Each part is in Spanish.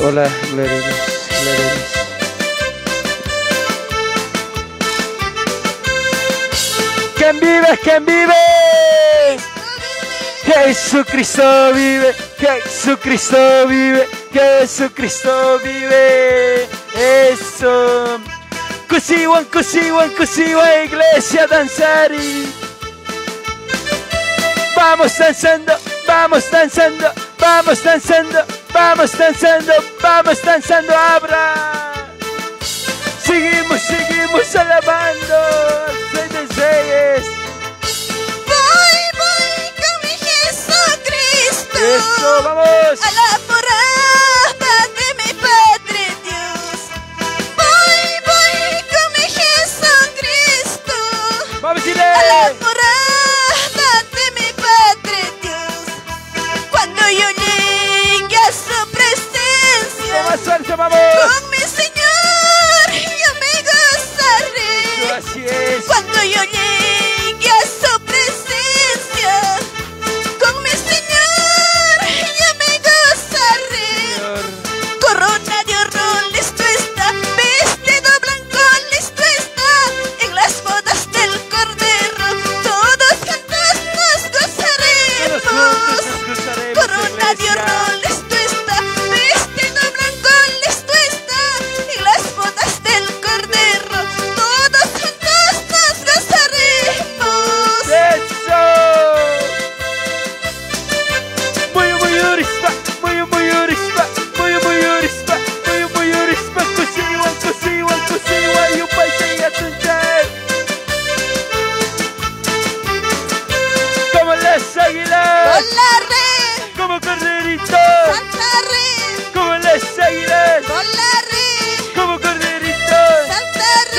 Hola, gloria a Dios, gloria a Dios. ¿Quién vive? ¿Quién vive? Jesucristo vive, Jesucristo vive, Jesucristo vive. Eso. Kusiwan, kusiwan, kusiwan, iglesia danzari. Vamos danzando, vamos danzando, vamos danzando, vamos danzando, vamos danzando, abra. Seguimos, seguimos alabando al Rey de Reyes. Voy con mi Jesucristo. Eso, vamos. A la morada de mi Padre Dios. Voy con mi Jesucristo. Vamos, A la morada de mi Padre Dios. Cuando yo llegue a su presencia, Más fuerte, vamos. con mi Señor yo me gozaré. Así es. Cuando yo llegue a su presencia, con mi Señor yo me gozaré. Señor. Corona de oro listo está, vestido blanco listo está, en las bodas del Cordero todos juntos nos gozaremos. Corona de oro listo está, vestido blanco listo está, en las bodas del Cordero todos juntos nos gozaremos. Eso. Muy urispa, muy urispa, muy urispa, muy urispa. Kusiwan, kusiwan, kusiwan, yupay siya tunjay. Como las águilas, Volaré, como corderitos, saltaré, como las águilas, volaré, como corderitos. saltaré.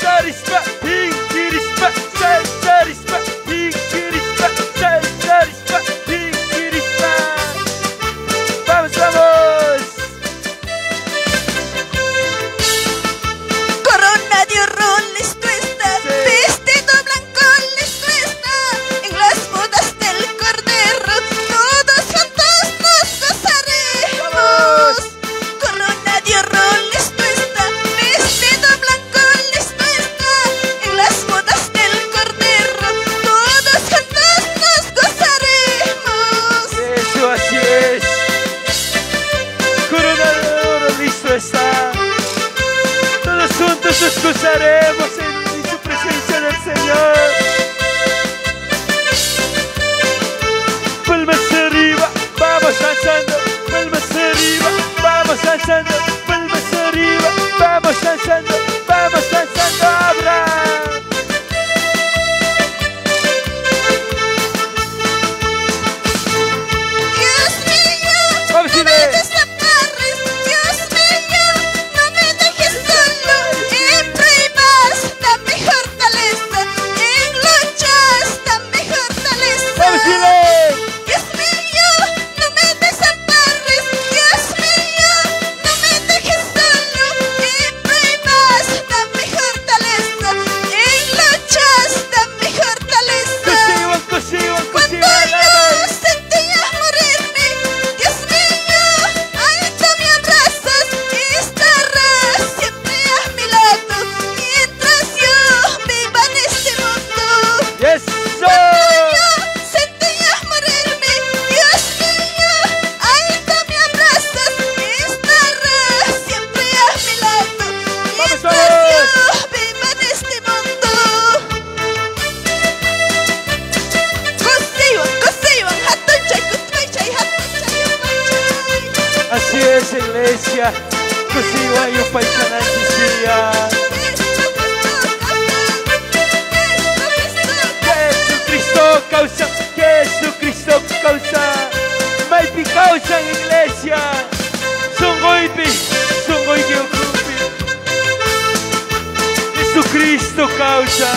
Saltarispa, pinkirispa, saltarispa, pinkirispa, saltarispa, pinkirispa. Vamos, vamos. Corona de oro listo está, Sí. vestido blanco listo está, en las bodas del Cordero todos juntos nos gozaremos. Corona de oro listo está, vestido blanco listo está, en las bodas del Cordero todos juntos nos gozaremos. Eso, así es. Corona de oro listo está. Todos juntos nos gozaremos en su presencia del Señor. Palmas arriba, vamos danzando. Palmas arriba, vamos danzando. Palmas arriba, vamos danzando. Vamos danzando, abra. Dios mío, Vamos, no me Ine. desampares. Dios mío, no me dejes solo. En pruebas, dame fortaleza. En luchas, dame fortaleza. Vamos, Ine. Dios mío, no me desampares. Dios mío, no me dejes solo. En pruebas, dame fortaleza. En luchas, dame fortaleza. Kusiwan, kusiwan, Cuando kusiwan, yo alabay. sentía morirme, Dios mío, ahí tú me abrazas y estarás siempre a mi lado mientras yo viva en este mundo. Eso. Cuando yo sentía morirme, Dios mío, ahí tú me abrazas y estarás siempre a mi lado mientras yo viva en este mundo. Kusiwan, hatunchay, kutmaychay, hatunchay, upaychay. Así es, iglesia. Kusiwan, yupay chananchisiya. Jesucristo causa, Jesucristo causa. Maypi causa, iglesia. Songoypi, songoypi okrupi. Jesucristo causa.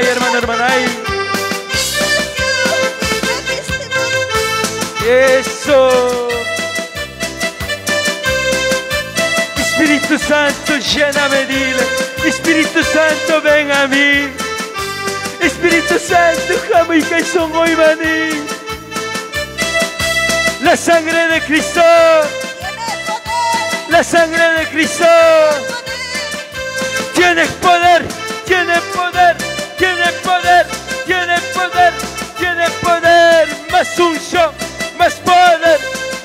y hermano, hermana. Eso. Espíritu Santo, lléname, dile. Espíritu Santo, ven a mí. Espíritu Santo, jamás que son hoy maní. La sangre de Cristo. La sangre de Cristo. Tiene poder, tiene poder, tiene poder, tiene poder, tiene poder. Más unción, más poder,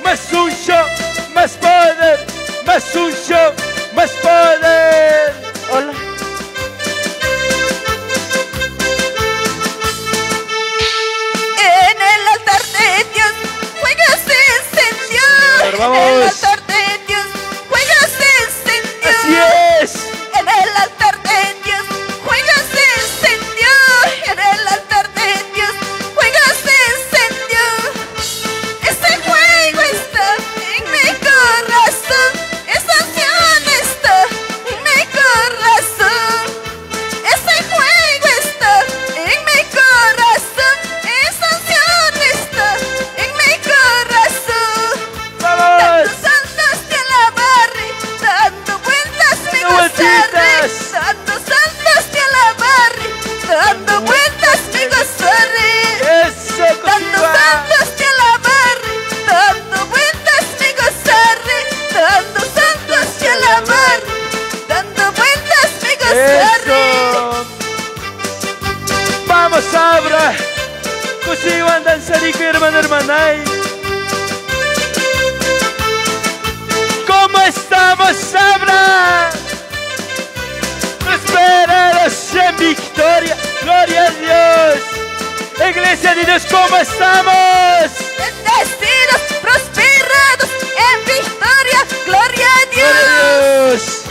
más unción, más poder, más unción, más poder. Hola. En el altar de Dios juegas encendió. Vamos. En el altar de Dios juegas encendió. Así es. En el altar de Dios juegas encendió. En el altar de Dios juegas encendió. Ese juego está en mi corazón. Esa acción está en mi corazón. Ese juego está en mi corazón. Esa acción está en mi corazón. Vamos. Dando saltos de la barri, dando vueltas mi Dando gozarre. vueltitas. Dando saltos de la barri, dando vueltas mi gozarre. Eso, Dando Cosiva. saltos de la barri, dando vueltas mi gozarre. Dando saltos de la barri, dando vueltas mi gozarre. Eso. Vamos, Abra. Consigo andan sarico, hermano, hermana. ¿Cómo estamos, Abra? Esperados en victoria. Gloria a Dios. Iglesia de Dios, ¿cómo estamos? Bendecidos, prosperados en victoria. Gloria a Gloria a Dios. Dios.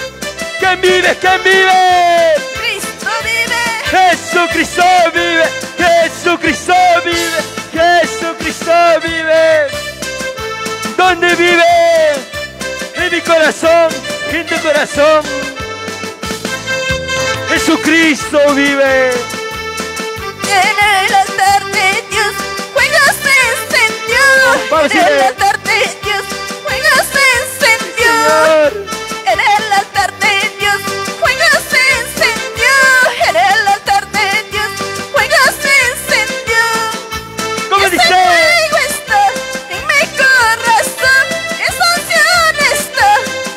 ¿Quién vive? ¿Quién vive? Cristo vive. Jesucristo vive, Jesucristo vive, Jesucristo vive. ¿Dónde vive? En mi corazón, en tu corazón. Jesucristo vive. En el altar de Dios juegas encendió. Vamos, En el Irene. altar de Dios juegas encendió. Señor, En el altar de Dios juegas encendió. En el altar de Dios juegas encendió. ¿cómo Ese dice? fuego está en mi corazón. Esa unción está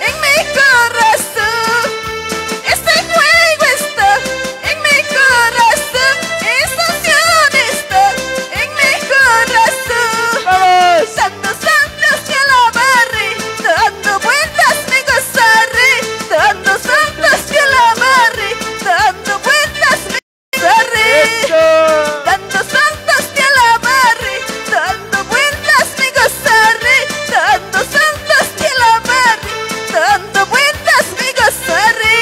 en mi corazón. Ese fuego está en mi corazón. Esa unción está en mi corazón. Vamos. Dando saltos de la barri, dando vueltas mi gozarre. Dando saltos de la barri, dando vueltas mi gozarre. Eso. Dando saltos de la barri, dando vueltas mi gozarre. Dando saltos de la barri, dando vueltas mi gozarre.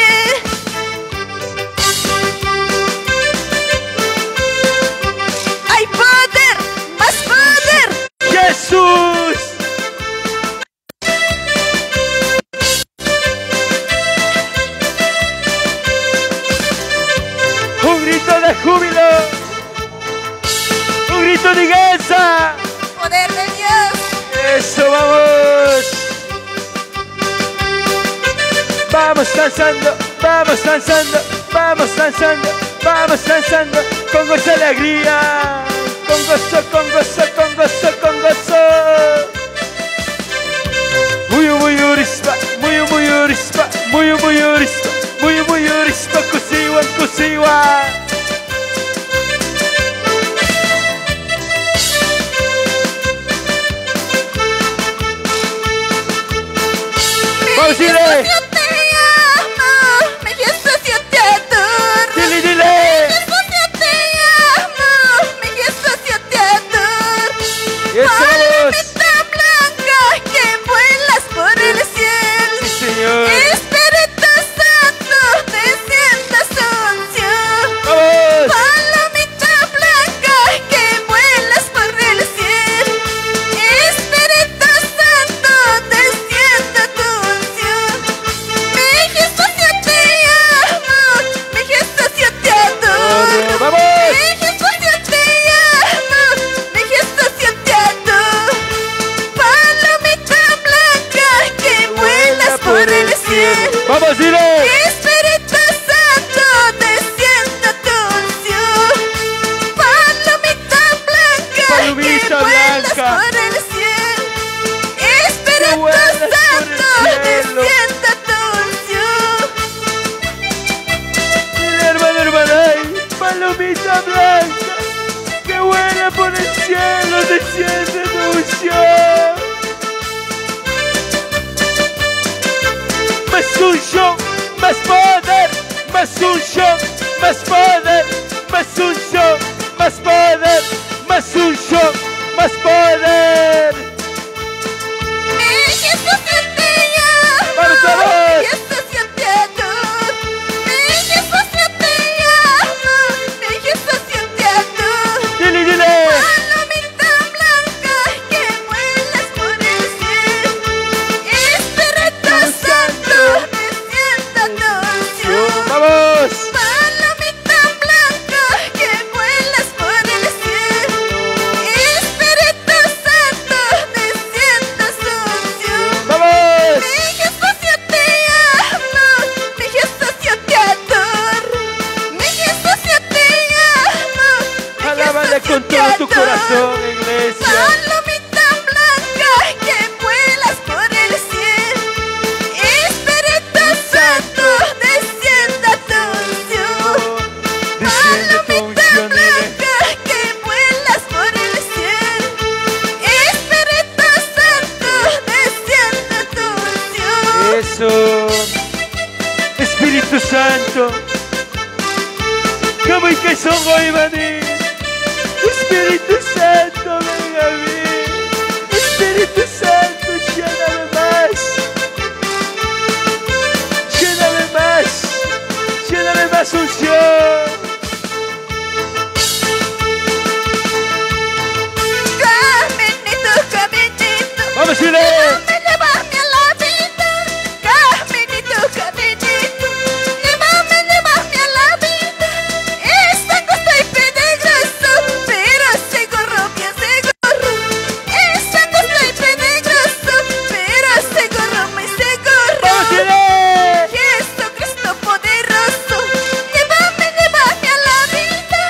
Hay poder, más poder. Jesús. Un grito de júbilo. Un grito de guerra. Poder de Dios. Eso, vamos. Vamos danzando, vamos danzando, vamos danzando, vamos danzando. Con gozo y alegría. Con gozo, con gozo, con gozo, con gozo. Muy urispa, muy urispa, muy urispa, muy urispa. Kusiwa, kusiwa. Vamos, Irene. Yo te amo, mi Jesús, yo te adoro. Dile, dile. Jesús, yo te amo, mi Jesús, yo te adoro. Eso. Palomita blanca que vuelas por el cielo. Sí, Señor. Espíritu Santo, descienda su unción. Vamos. Palomita blanca que vuelas por el cielo. Espíritu Santo, descienda tu unción. más poder, más unción, más poder, más unción, más poder, más unción, más poder. Mi Jesús yo te llamo, ¡Vamos, vamos! Jesús yo te adoro. Mi Jesús yo te llamo, mi Jesús yo te adoro. Dile, dile. Palomita blanca que vuelas por el cielo, Espíritu Santo descienda tu unción. ¡Vamos! Palomita blanca que vuelas por el cielo, Espíritu Santo descienda su unción. ¡Vamos! Mi Jesús yo te amo, mi Jesús yo te adoro, mi Jesús yo te amo, mi Alábale Jesús con yo te todo tu adoro. corazón, iglesia. Palomita blanca que vuelas por el cielo, Espíritu Santo descienda tu unción. Desciende tu Palomita unción, dile. blanca que vuelas por el cielo, Espíritu Santo descienda tu unción. Eso. Espíritu Santo. Como y que son hoy, maní. Espíritu Santo, venga a mí. Espíritu Santo, lléname más. Lléname más. Lléname más unción. Caminito, caminito, Vamos, Chile. llévame, llévame a la vida. Caminito, caminito, llévame, llévame a la vida. Es angosto y peligroso, pero seguro, bien seguro. Es angosto y peligroso, pero seguro, muy seguro. Vamos, Chile. Jesucristo poderoso, llévame, llévame a la vida.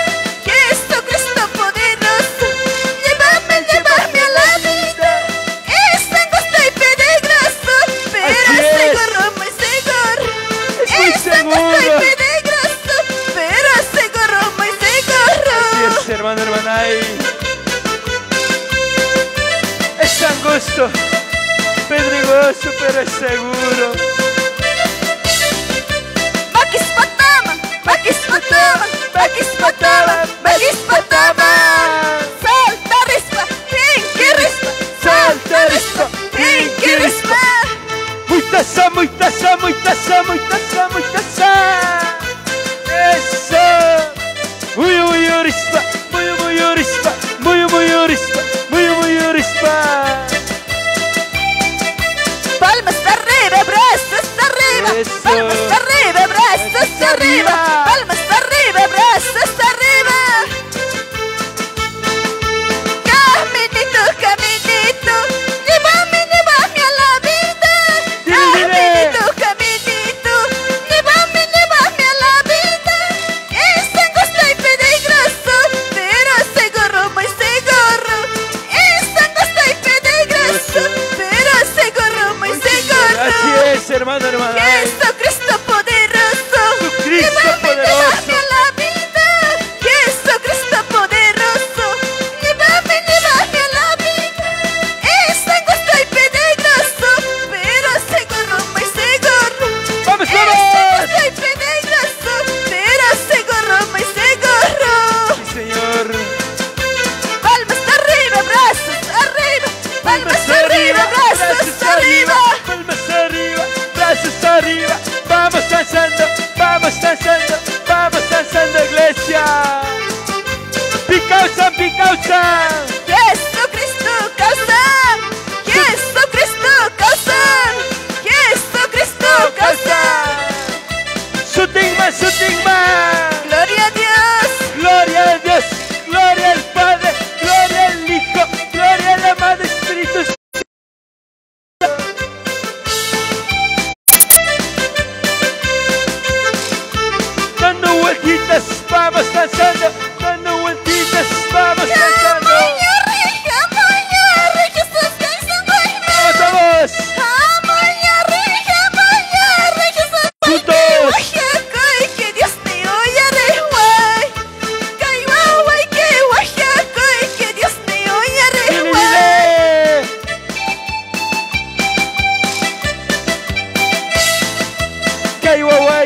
Jesucristo poderoso, llévame, llévame a la vida. Es angosto y peligroso, pero Así es. seguro, muy seguro. Es muy Es angosto y seguro. peligroso, pero seguro, muy seguro. Así es, hermano, hermana. Es angosto, pedregoso, pero es seguro. Makis Pataman, Makis Pataman, Makis Pataman, Makis Pataman. Salta rispa, pinky rispa, salta rispa, pinky rispa. Muy taza, muy taza, muy taza, muy taza, muy taza. Eso. Muy, muy orispa, muy, muy orispa, muy, muy orispa, muy, muy orispa. Palmas arriba, brazos arriba, Eso. palmas arriba, brazos arriba, palmas arriba, brazos arriba. Caminito, caminito, llévame, llévame a la vida. Dile, dile. Caminito, caminito, llévame, llévame a la vida. Es angosto y peligroso, pero seguro, muy seguro. Es angosto y peligroso, pero seguro, muy seguro. Así es, hermano, hermana. Jesucristo poderoso, Jesucristo llévame, poderoso. llévame a la vida. Jesucristo poderoso, llévame, llévame a la vida. Es angosto y peligroso, pero seguro, muy seguro. ¡Vamos, Es vamos! angosto y peligroso, pero seguro, muy seguro. Sí, señor. Palmas arriba, brazos arriba, palmas arriba, brazos arriba. Palmas arriba, brazos arriba. Vamos danzando, vamos danzando, vamos danzando, iglesia. Picausa, picausa. Jesucristo causa, Jesucristo causa, Jesucristo causa. Sutigma, sutigma. Gloria a Dios, Gloria a Dios, gloria al Padre, gloria al Hijo, gloria a la Madre Espíritu Santo. Dando vueltitas, vamos danzando, dando vueltitas, vamos danzando. Jesús causa muy Vamos, vamos. Juntos. que Dios te oye, Rehuay. Que Dios te oye, Dile, Rehuay. dile. Kaiwawa.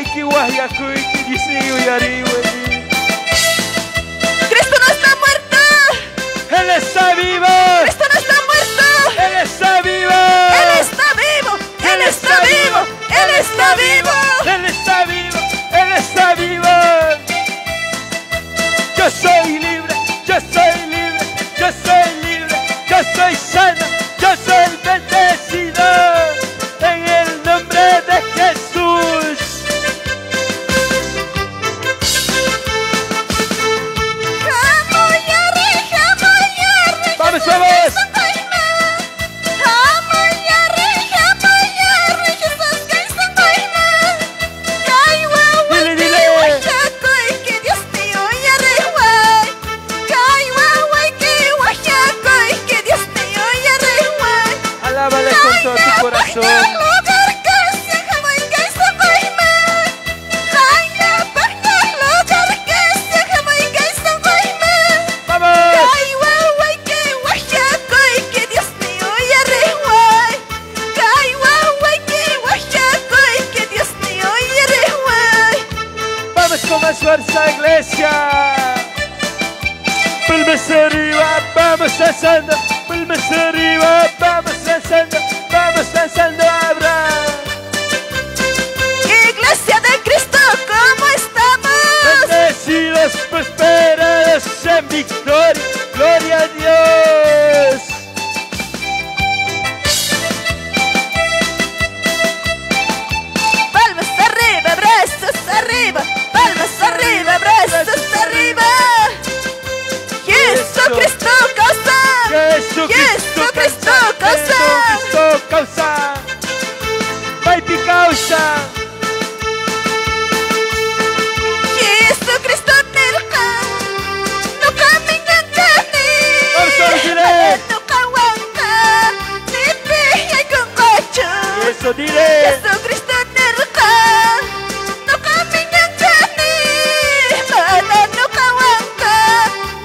vamos danzando, palmas arriba, vamos danzando, Abraham. Iglesia de Cristo, ¿cómo estamos? Bendecidos, prosperados en victoria, gloria a Dios. Palmas arriba, brazos arriba, palmas arriba, brazos arriba. Jesucristo causa, Jesucristo causa, Jesucristo causa, Maipi causa. Jesucristo nilka, no camingan kami. Vamos a decirle. No kawanka, ni pihiyay kong kocho. Eso diré. Jesucristo nilka, no camingan kami. No kawanka,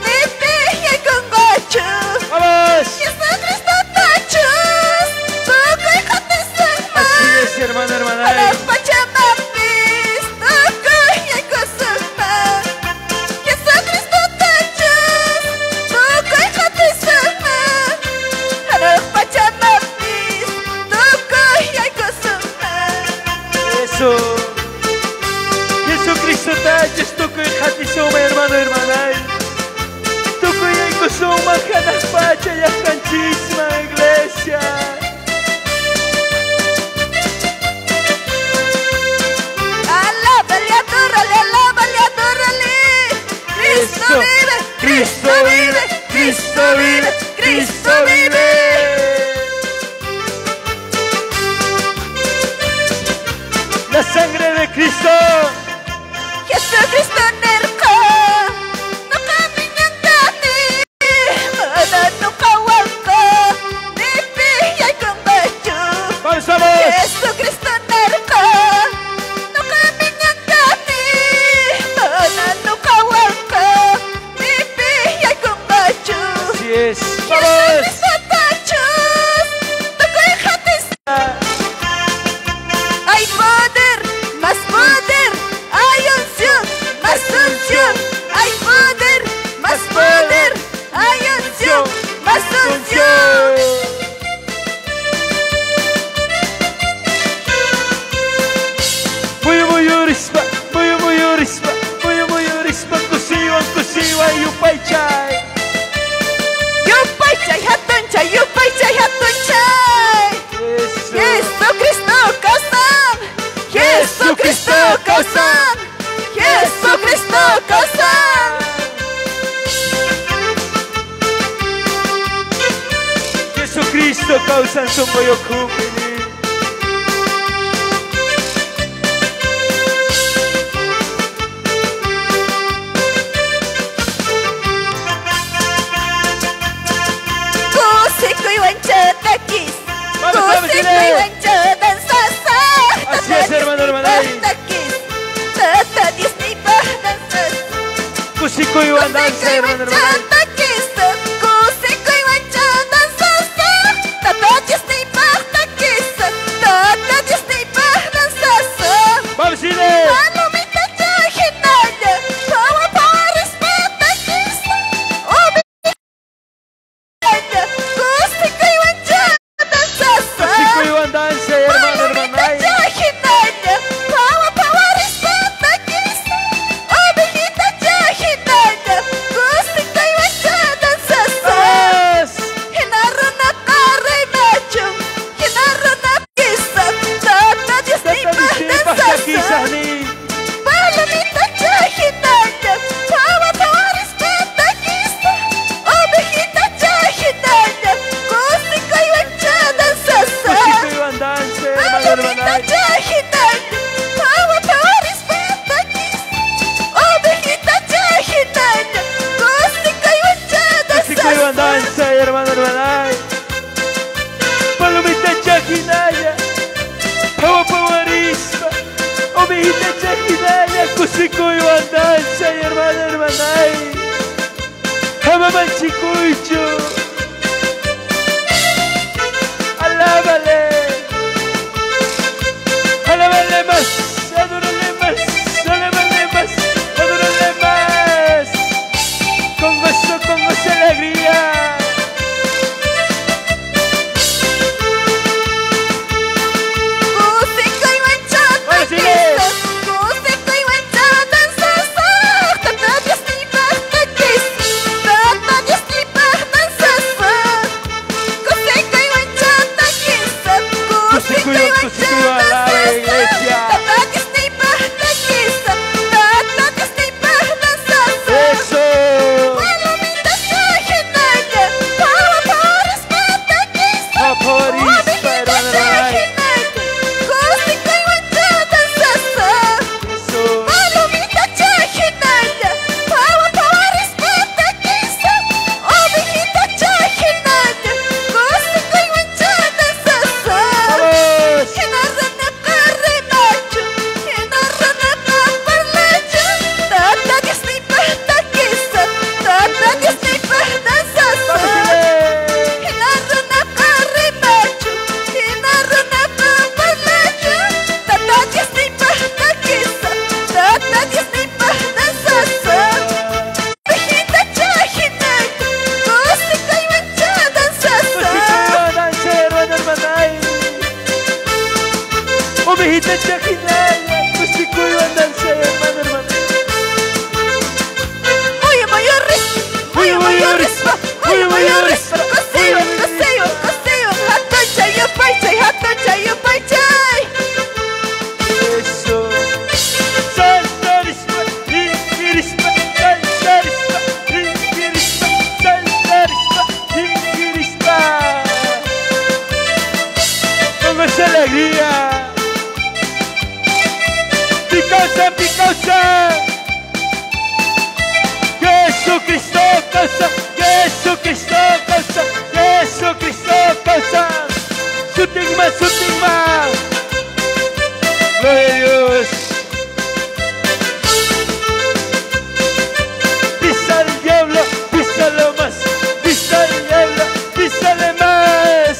ni pihiyay kong kocho. Vamos. Jesucristo tachos, tukoy katisama. Así es, hermano, hermana. Anak pachamapis, tukoy ay kusuma. Jesucristo tachos, tukoy katisama. Anak pachamapis, tukoy ay kusuma. Eso. Jesucristo tachos, tukoy hatisuma, hermano, hermana. Tukoy ay kusuma, kanak pacha y acanchisma, iglesia. Alábale, adórale. Cristo vive, Cristo vive, Cristo vive, Cristo vive. La sangre de Cristo. Jesucristo nerko, no camingan kami. Mana no kawanko, ni pihiyay kong bacho. Vamos, vamos. Jesucristo nerko, no camingan kami. Mana no kawanko, ni pihiyay kong bacho. Así es. Vamos. Jesucristo tachos, tukoy hatis. Hay poder, más poder, hay unción, más unción, hay poder, más poder, hay unción, más unción. Muy urispa, kusiwan, yupay-chay. Yupay chay hatun chay, yupay chay hatun chay. Eso. Jesucristo causan, Jesucristo causan, Jesucristo causan. Jesucristo causan sumboyokupini. Kusikoy wanchatakis, Vamos, vamos, kusikoy dile. wanchadan sasa. Así es, hermano, hermana. Takis, tata Disney bahdan sasa. Kusikoy wandanza, hermano, hermana. Vamos, Chile. Kusikoy wandanza, hermano, hermana. Vamos. Tata Disney, pasakisah ni. Kusikoy wandanza, hermano, hermana. Kusikoy wandanza, hermano, hermana. Palomita chakinaya. Hawa pawarispa. Omihita chakinaya. Kusikoy wandanza, hermano, hermana. Hawa manchikucho. Alábale. Alábale más. Adórale más. Alábale más. Adórale más. Con gozo, alegría. causa, Jesucristo causa, Jesucristo causa. Sutigma, sutigma. Gloria a Dios. Pisa al diablo, písalo más. Pisa al diablo, písale más.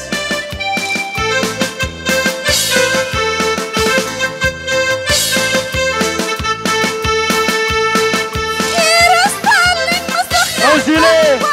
Vamos, dile.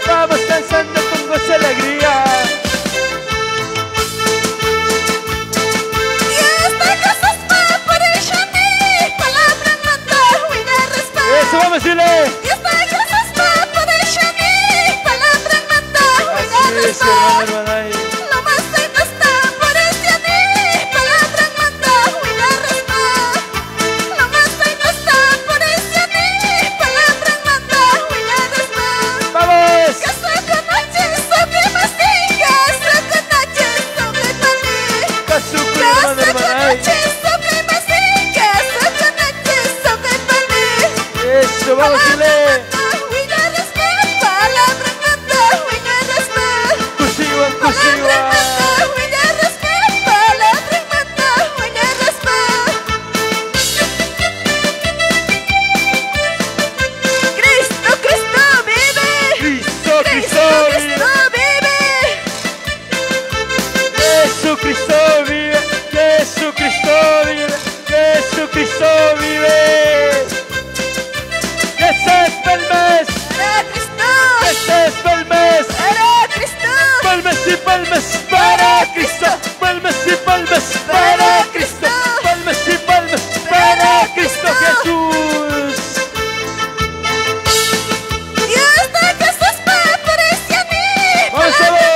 Vamos danzando con gozo y alegría. Eso, vamos a decirle. Así es, hermano. Eso, vamos a decirle. Jesucristo vive. Ese es Belmes. Ese es Belmes. Belmes y Belmes para Cristo. Belmes y Belmes para Cristo. Belmes y Belmes para Cristo Jesús. Vamos a ver.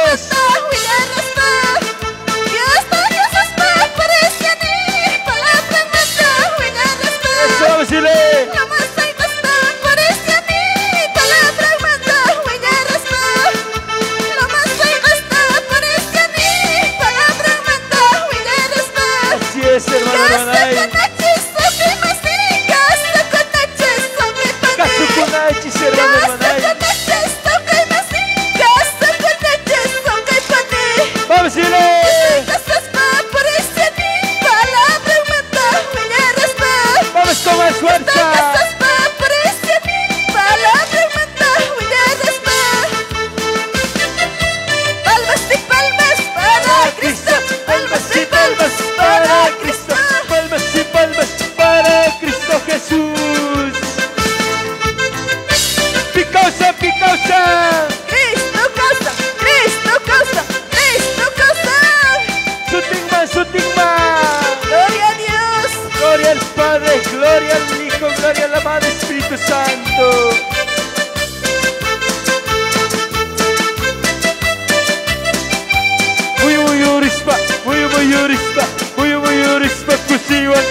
Espíritu Santo. Muy urispa, muy urispa, muy urispa,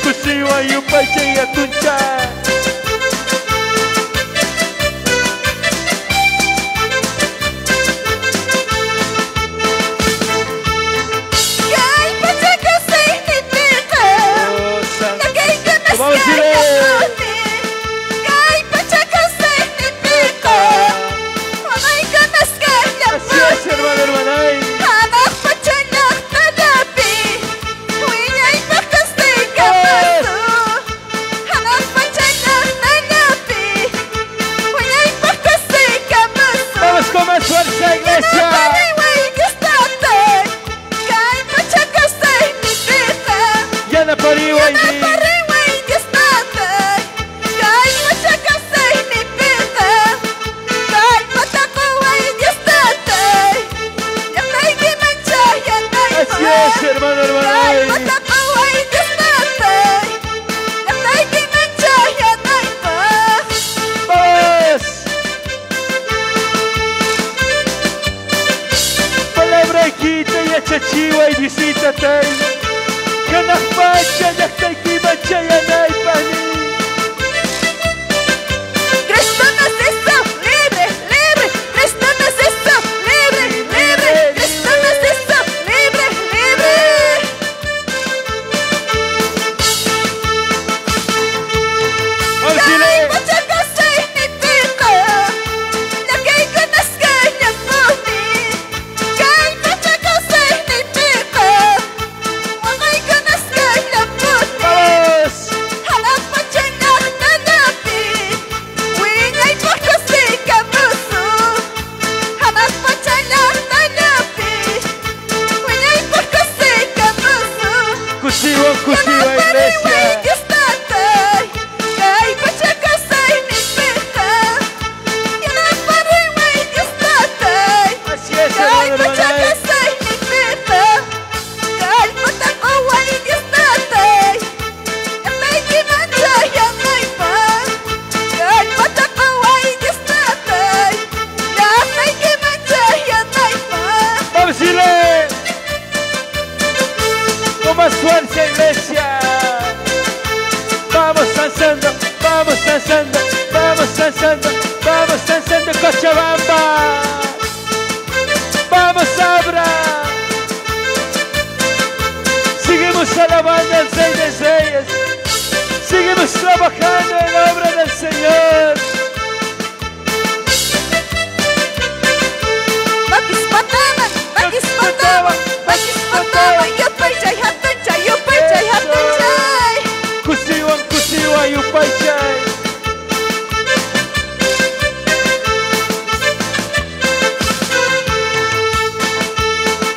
kusiwa, yupay chaya tuncha. Chiwa y visítate. Kanak pacha, yaktay kimacha, yanay pani. Cristo nos hizo libre, libre. Cristo nos hizo libre, libre. Cristo nos hizo libre, libre. Hay mucha cosa en mi vida, la que conozco ya por mí. Hay mucha cosa en mi vida, la que conozco ya por mí. Hanap pacha nagtanapi, wingay pagkasi kapuso. Hanap pacha nagtanapi, wingay pagkasi kapuso. Kusiwa, iglesia. Más fuerza, iglesia. Vamos danzando, vamos danzando, vamos danzando, vamos danzando Cochabamba. Vamos, Abra. Seguimos alabando al Rey de Reyes. Seguimos trabajando en la obra del Señor. Kusiwa, yupay chay.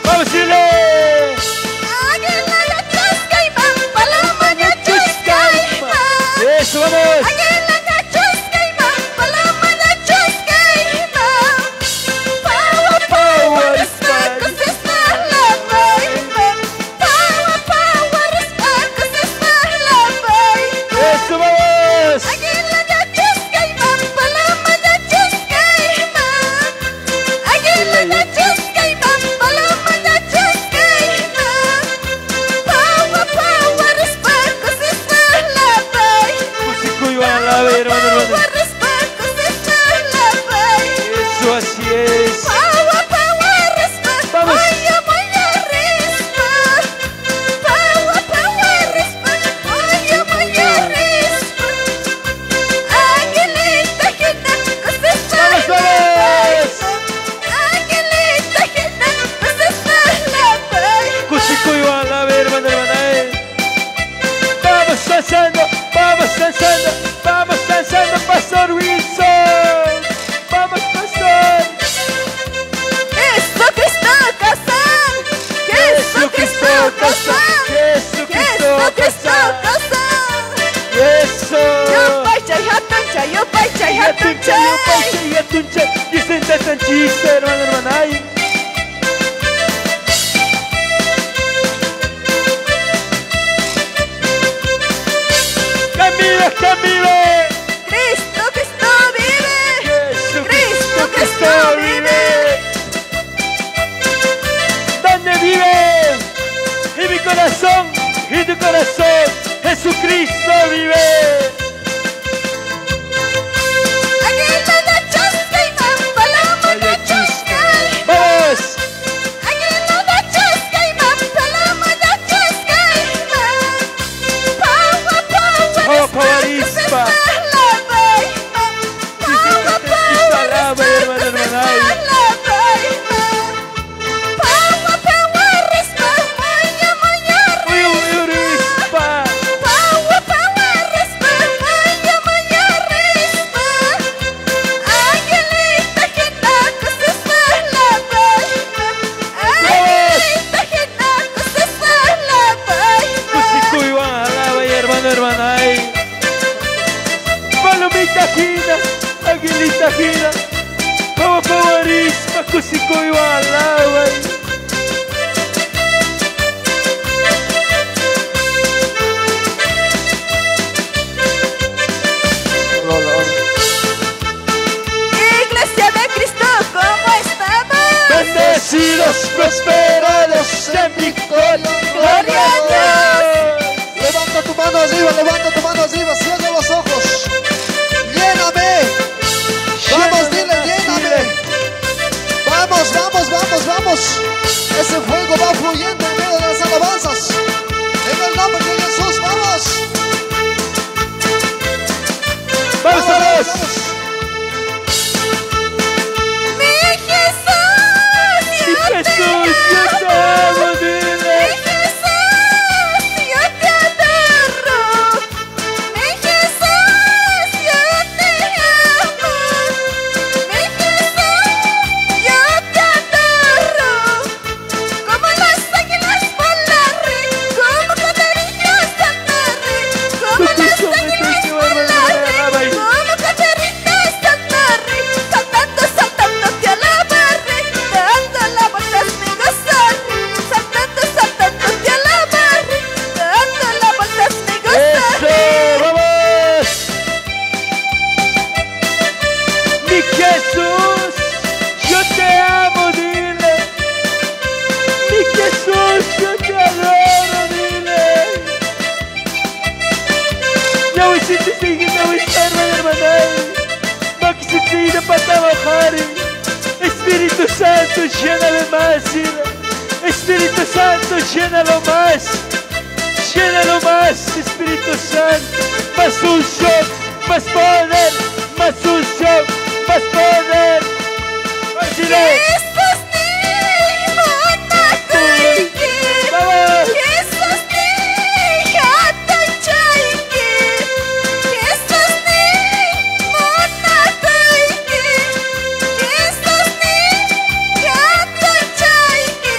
Vamos, Chile. Eso, vamos. tu corazón, Jesucristo vive. Vamos. Oh, Pavarispa. Aguilita gira, como Pavarispa, kusiko iwalaway. Iglesia de Cristo, ¿cómo estamos? Bendecidos, prosperados en victoria. Gloria a Dios. Levanta tu mano arriba, cierra los ojos. Lléname. Vamos, dile, lléname. Vamos, vamos, vamos, vamos. Ese fuego va fluyendo en medio de las alabanzas. En el nombre de Jesús, vamos. Vamos, vamos. Mi Jesús, yo te amo. Dile. Mi Jesús, yo te adoro. Mi Jesús, yo te amo. Mi Jesús, yo te adoro. Como las águilas volaré, como canarillos cantaré, como las águilas volaré, como canarillos cantaré, saltando, saltando te alabaré, dando la vuelta me gozaré, saltando, saltando te alabaré, dando la vuelta me gozaré. Eso, vamos. Mi Jesús, yo te amo, dile. Mi Jesús, yo te adoro, dile. Ya voy sin te seguir, no voy a estar, hermana. No quise seguir para trabajar. Espíritu Santo, llénalo más, dile. Espíritu Santo, llénalo más. Llénalo más, Espíritu Santo. Más unción, más poder, más unción, más poder. Dile. Jesús ni monakoiki, Vamos. Jesús ni hatachaiki, Jesús ni monakoiki, Jesús ni hatachaiki.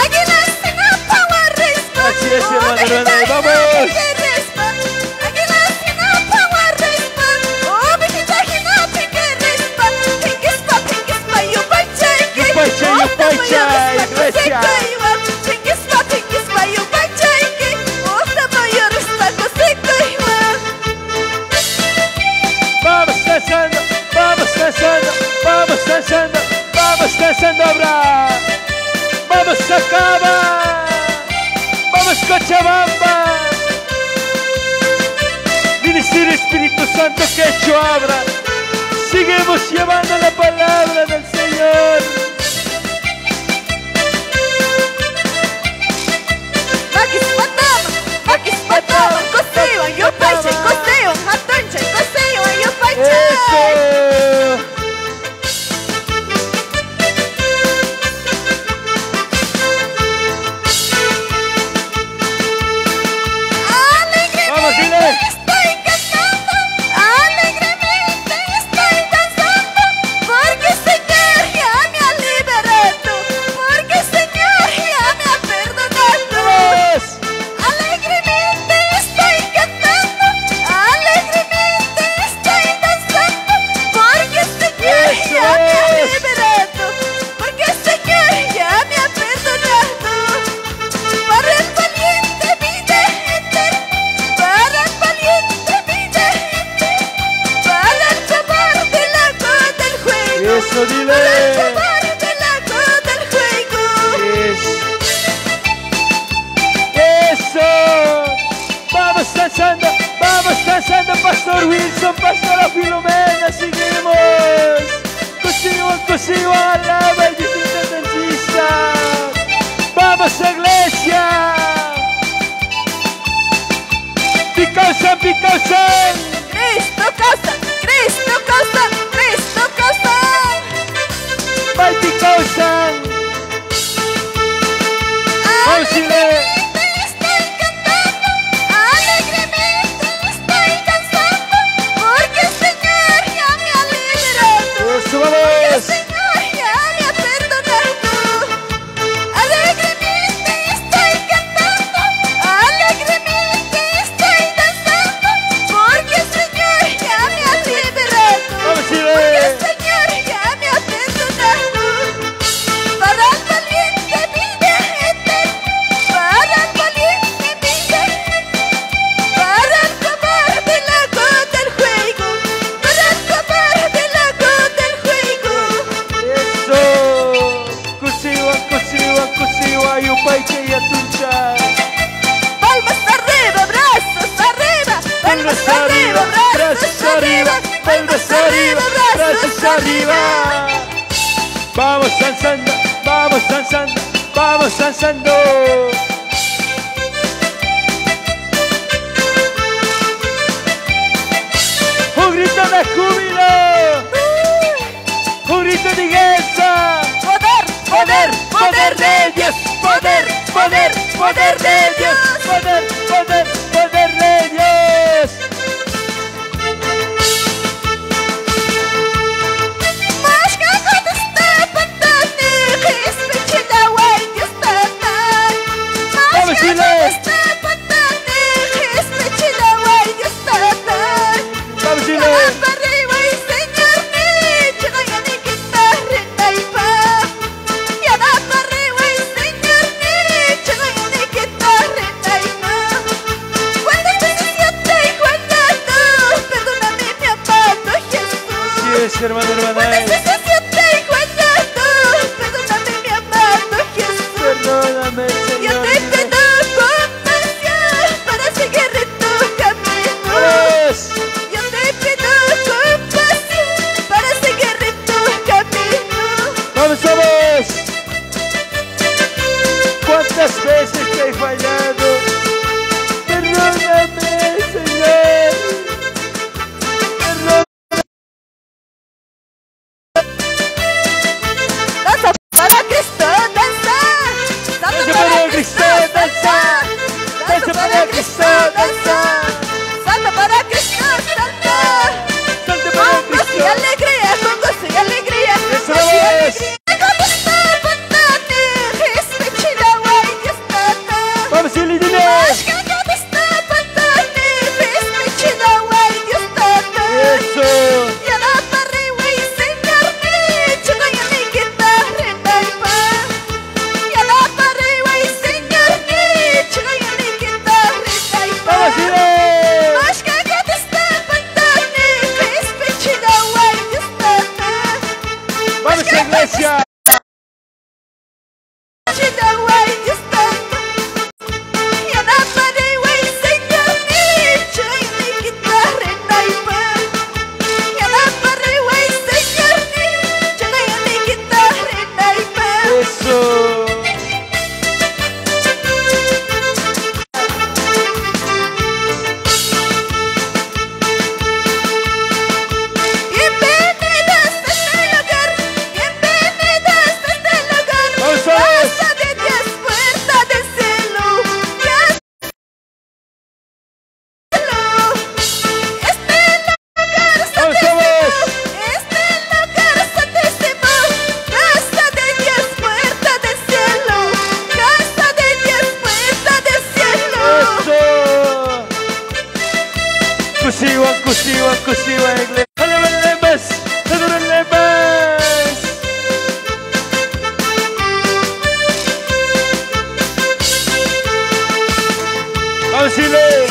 Águilas sin apaguarrispa, Así es, hermano, hermana, vamos. Águilas sin apaguarrispa, ovejita jinapiquerispa, pinquispa, pinquispa, yupaychayki. Yupaychay, yupaychay, iglesia. Pinquispa, pinquispa, yupaychayki, otamoyorispa, cosicayma. Vamos danzando, vamos danzando, vamos danzando, vamos danzando ahora. Vamos Sacaba, vamos Cochabamba. Ministerio Espíritu Santo que hecho abra. Seguimos llevando la palabra del Señor. Maquispatam, coseiwan, yupaychay, coseiwan, hatonchay, coseiwan, yupaychay. Eso. Vamos, dile. Alegremente estoy cantando, alegremente estoy danzando, porque sé que ya me Pastor Wilson, Pastora Filomena, seguimos. Cosiwa, alaba el distrito dentista. Vamos, iglesia. Picausan. Cristo casa, Cristo casa, Cristo casa. Vai, Picausan. Alegremente estoy cantando, alegremente estoy danzando, porque el Señor ya me ha liberado, Eso, porque el vamos. Señor ya me ha perdonado. Alegremente estoy cantando, alegremente estoy danzando, porque el Señor ya me ha liberado, Vamos, porque el Chile. Señor ya me ha perdonado. Para el valiente vida eterna, para el valiente vida eterna, para el cobarde lago del juego, para el cobarde lago del juego. Eso. Cosiwa, Yupaike y Atuncha. Palmas arriba, brazos arriba, palmas arriba, brazos arriba, palmas arriba, brazos arriba. Vamos danzando, vamos danzando, vamos danzando. Un grito de júbilo, un grito de guerra. Poder de Dios, poder de Dios, poder de Dios. Mas kako destapatani, respetila wai destapatani. Vamos, Chile. Destapatani, respetila wai destapatani. Vamos, Chile. Para arriba y Señor ni, chega ni guitarra na iba. Ya da para arriba y Señor ni, chega ni guitarra na iba. Cuando te siente y cuando tú, perdóname mi amado Jesús. Así es, hermano, Cuando hermana. se siente y cuando tú, perdóname mi amado Jesús. Perdóname, Yo Señor. te pido compasión para seguir en tu camino. Vamos. Yo te pido compasión para seguir en tu camino. Vamos. ¿Cuántas veces te he fallado? Perdóname, Señor. Perdóname. Danza para Cristo, danza. Danza para Cristo, danza. Danza para Cristo, danza. Salta para Cristo, salta. Salte para Con gozo y Cristo. alegría, con gozo y alegría, con Eso gozo y es. alegría. Cuando está pantane, respetila wai destata. Vamos, Chile, dile. Mas cuando está pantane, respetila wai destata. Eso. Ya da para arriba y Señor ni, chega ni guitarra na iba. Ya da para arriba y Señor ni, chega ni guitarra na iba. Vamos, Chile. Mas cuando está pantane, respetila wai destata. Vamos, iglesia. Respetila wai destata. Ya da para arriba y Señor ni, chega ni guitarra na iba. Ya da para arriba y Señor ni, chega ni guitarra na iba. Eso. Bienvenidas a este lugar, bienvenidas a este lugar. Vamos, Casa de Dios, puerta del cielo, este lugar Vamos, santísimo, este lugar santísimo. Casa de Dios, puerta del cielo, casa de Dios, puerta del cielo. Eso. Cosiwa, iglesia. Adorarle más. Vamos, Chile.